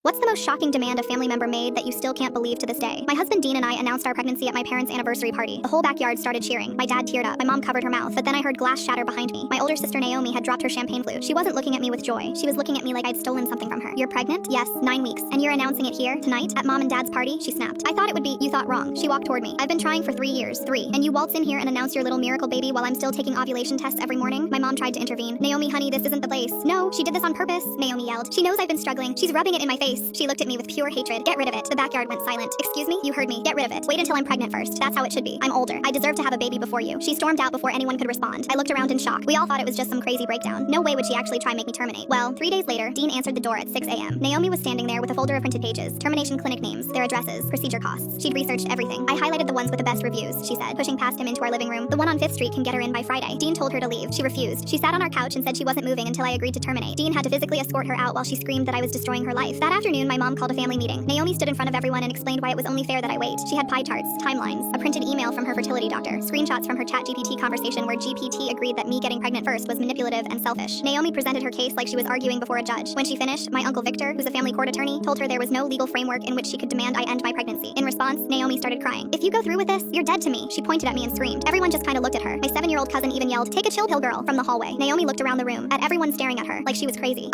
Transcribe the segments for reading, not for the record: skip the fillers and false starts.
What's the most shocking demand a family member made that you still can't believe to this day? My husband Dean and I announced our pregnancy at my parents' anniversary party. The whole backyard started cheering. My dad teared up. My mom covered her mouth, but then I heard glass shatter behind me. My older sister Naomi had dropped her champagne flute. She wasn't looking at me with joy. She was looking at me like I'd stolen something from her. You're pregnant? Yes, 9 weeks. And you're announcing it here, tonight, at mom and dad's party? She snapped. I thought it would be, you thought wrong. She walked toward me. I've been trying for 3 years. 3. And you waltz in here and announce your little miracle baby while I'm still taking ovulation tests every morning? My mom tried to intervene. Naomi, honey, this isn't the place. No, she did this on purpose, Naomi yelled. She knows I've been struggling. She's rubbing it in my face. She looked at me with pure hatred. Get rid of it. The backyard went silent. Excuse me? You heard me. Get rid of it. Wait until I'm pregnant first. That's how it should be. I'm older. I deserve to have a baby before you. She stormed out before anyone could respond. I looked around in shock. We all thought it was just some crazy breakdown. No way would she actually try make me terminate. Well, 3 days later, Dean answered the door at 6 a.m. Naomi was standing there with a folder of printed pages, termination clinic names, their addresses, procedure costs. She'd researched everything. I highlighted the ones with the best reviews, she said, pushing past him into our living room. The one on 5th Street can get her in by Friday. Dean told her to leave. She refused. She sat on our couch and said she wasn't moving until I agreed to terminate. Dean had to physically escort her out while she screamed that I was destroying her life. That afternoon, my mom called a family meeting. Naomi stood in front of everyone and explained why it was only fair that I wait. She had pie charts, timelines, a printed email from her fertility doctor, screenshots from her ChatGPT conversation where GPT agreed that me getting pregnant first was manipulative and selfish. Naomi presented her case like she was arguing before a judge. When she finished, my uncle Victor, who's a family court attorney, told her there was no legal framework in which she could demand I end my pregnancy. In response, Naomi started crying. If you go through with this, you're dead to me. She pointed at me and screamed. Everyone just kind of looked at her. My 7-year-old cousin even yelled, "Take a chill pill, girl," from the hallway. Naomi looked around the room at everyone staring at her like she was crazy.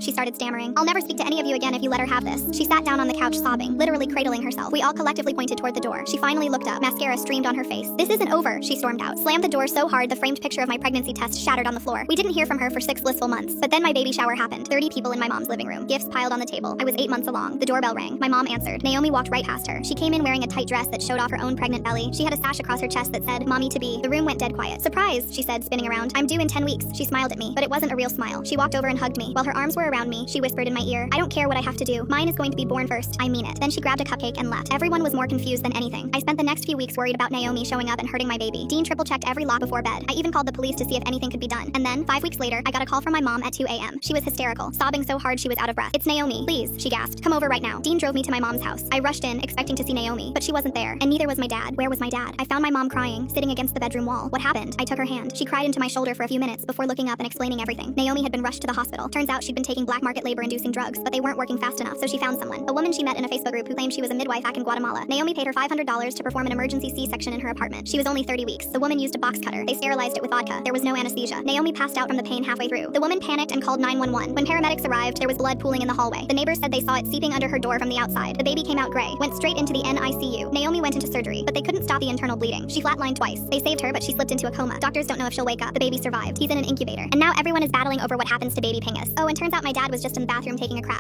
She started stammering. "I'll never speak to any of you again if you let her have this." She sat down on the couch sobbing, literally cradling herself. We all collectively pointed toward the door. She finally looked up. Mascara streamed on her face. "This isn't over," she stormed out. Slammed the door so hard the framed picture of my pregnancy test shattered on the floor. We didn't hear from her for 6 blissful months. But then my baby shower happened. 30 people in my mom's living room. Gifts piled on the table. I was 8 months along. The doorbell rang. My mom answered. Naomi walked right past her. She came in wearing a tight dress that showed off her own pregnant belly. She had a sash across her chest that said, "Mommy to be." The room went dead quiet. "Surprise," she said, spinning around. "I'm due in 10 weeks." She smiled at me, but it wasn't a real smile. She walked over and hugged me. While her arms were around me, she whispered in my ear, "I don't care what I have to do. Mine is going to be born first. I mean it." Then she grabbed a cupcake and left. Everyone was more confused than anything. I spent the next few weeks worried about Naomi showing up and hurting my baby. Dean triple-checked every lock before bed. I even called the police to see if anything could be done. And then, 5 weeks later, I got a call from my mom at 2 a.m. She was hysterical, sobbing so hard she was out of breath. "It's Naomi. Please," she gasped. "Come over right now." Dean drove me to my mom's house. I rushed in, expecting to see Naomi, but she wasn't there, and neither was my dad. Where was my dad? I found my mom crying, sitting against the bedroom wall. What happened? I took her hand. She cried into my shoulder for a few minutes before looking up and explaining everything. Naomi had been rushed to the hospital. Turns out she'd been taking black market labor-inducing drugs, but they weren't working fast enough, so she found someone. A woman she met in a Facebook group who claimed she was a midwife back in Guatemala. Naomi paid her $500 to perform an emergency C-section in her apartment. She was only 30 weeks. The woman used a box cutter. They sterilized it with vodka. There was no anesthesia. Naomi passed out from the pain halfway through. The woman panicked and called 911. When paramedics arrived, there was blood pooling in the hallway. The neighbors said they saw it seeping under her door from the outside. The baby came out gray, went straight into the NICU. Naomi went into surgery, but they couldn't stop the internal bleeding. She flatlined twice. They saved her, but she slipped into a coma. Doctors don't know if she'll wake up. The baby survived. He's in an incubator. And now everyone is battling over what happens to baby Pingus. Oh, and turns out my dad was just in the bathroom taking a crap.